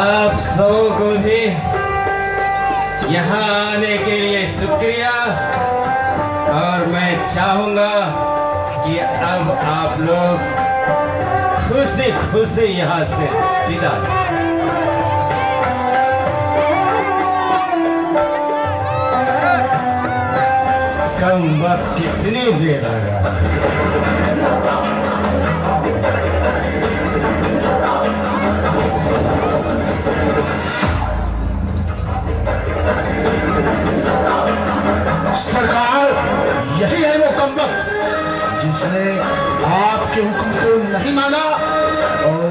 आप सबों को भी यहाँ आने के लिए शुक्रिया। और मैं चाहूंगा कि अब आप लोग खुशी खुशी यहाँ से विदा लें। कम वक्त कितनी देर लगा। सरकार, यही है वो कम वक्त जिसने आपके हुक्म को नहीं माना और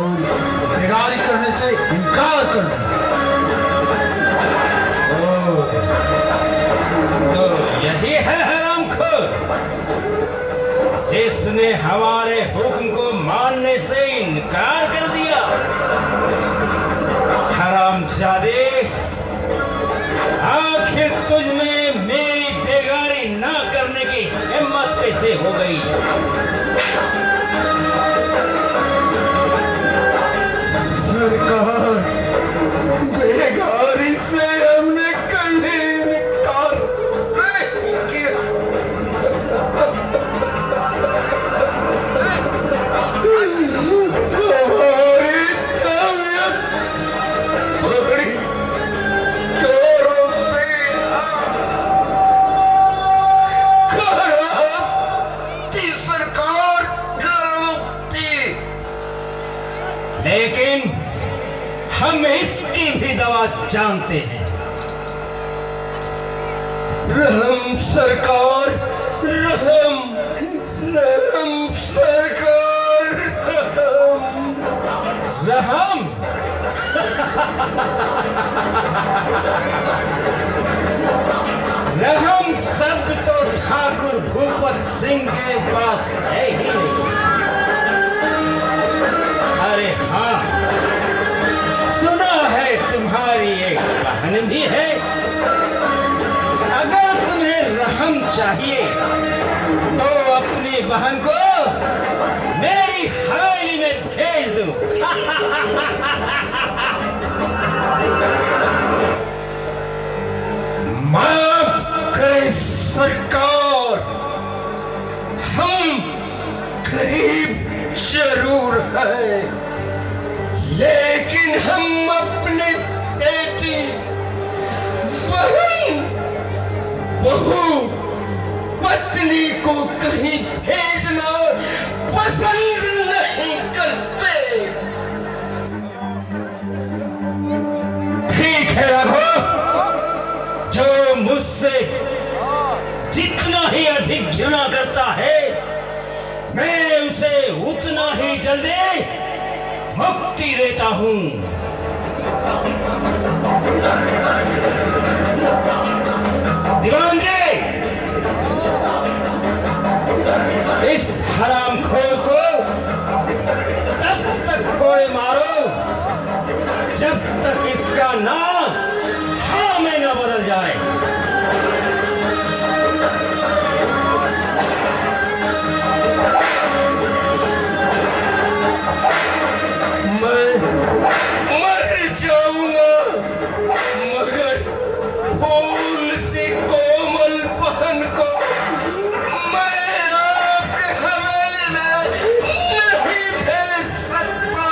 बेगारी करने से इनकार कर दिया। तो यही है हरामखोर जिसने हमारे हुक्म को मानने से इनकार कर दिया। हरामजादे, आखिर तुझ में मेरी बेगारी ना करने की हिम्मत कैसे हो गई? सरकार, बेगारी से हमने कभी इनकार नहीं किया। हमारी तबीयत बड़ी जोरों से खराब थी सरकार, खराब थी। लेकिन हम इसकी भी दवा जानते हैं। रहम सरकार, रहम, रहम सरकार, रहम। रहम रहम शब्द तो ठाकुर भूपत सिंह के पास है ही नहीं। अरे हाँ, सुना है तुम्हारी एक बहन भी है। अगर तुम्हें रहम चाहिए तो अपनी बहन को मेरी हवेली में भेज दो। माफ करें सरकार, हम गरीब जरूर हैं, लेकिन हम अपने बेटी, बहन, बहू, पत्नी को कहीं भेजना पसंद नहीं करते। ठीक है रघु, जो मुझसे जितना ही अधिक घृणा करता है मैं उसे उतना ही जल्दी मुक्ति देता हूं। दीवान जी, इस हरामखोर को तब तक कोड़े मारो जब तक इसका नाम हाँ में न बदल जाए। मैं मर जाऊंगा मगर फूल सी कोमल बहन को मैं आपके हवेली में नहीं भेज सकता।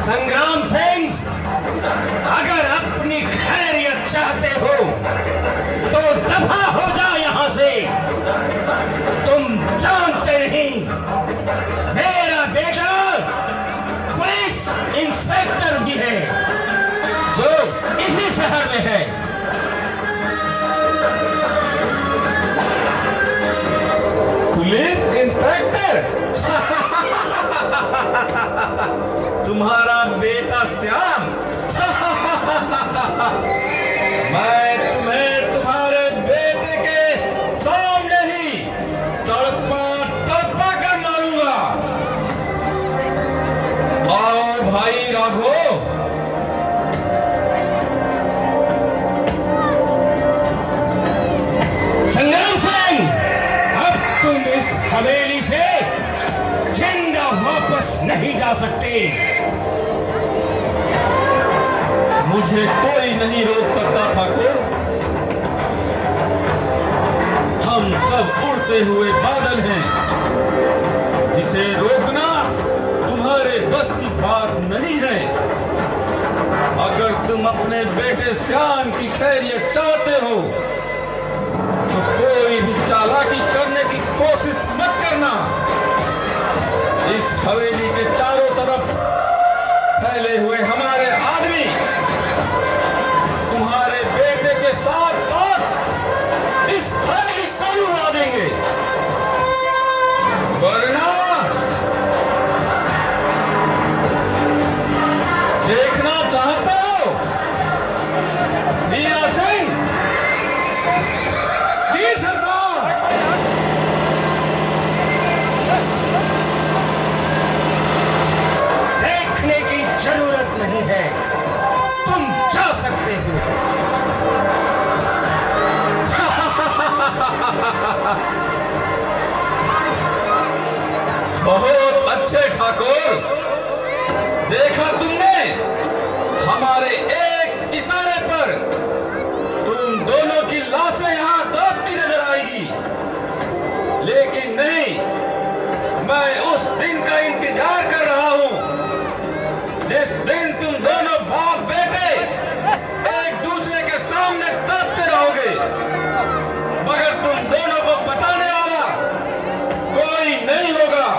संग्राम सिंह, अगर अपनी खैरियत चाहते हो तो दफा हो जाओ यहां से। तुम जानते नहीं, मेरा बेटा पुलिस इंस्पेक्टर भी है जो इसी शहर में है। Police inspector? तुम्हारा बेटा श्याम? मैं तुम्हें तुम्हारे बेटे के सामने ही तड़पा तड़पा कर मारूंगा। आओ भाई राघो। संग्राम सिंह, अब तुम इस हवेली से जिंदा वापस नहीं जा सकते। मुझे कोई नहीं रोक सकता ठाकुर। हम सब उड़ते हुए बादल हैं, जिसे रोकना तुम्हारे बस की बात नहीं है। अगर तुम अपने बेटे श्याम की खैरियत चाहते हो तो कोई भी चालाकी करने की कोशिश मत करना। इस हवेली के चारों तरफ फैले हुए हमारे आदमी तुम्हारे बेटे के साथ साथ इस हवेली को उड़ा देंगे, वरना देखना चाहते हो वीरा सिंह? जी सरदार। देखने की जरूरत नहीं है, तुम जा सकते हो। बहुत अच्छे ठाकुर, देखा तुमने, हमारे एक इशारे पर तुम दोनों की लाशें यहां दबती नजर आएगी। लेकिन नहीं, मैं उस दिन का इंतजार कर रहा हूं जिस दिन तुम दोनों बाप बेटे एक दूसरे के सामने दबते रहोगे, मगर तुम दोनों को बचाने वाला कोई नहीं होगा।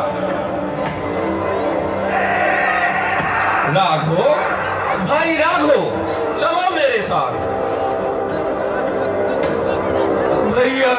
राघो, भाई राघो, चलो मेरे साथ। भैया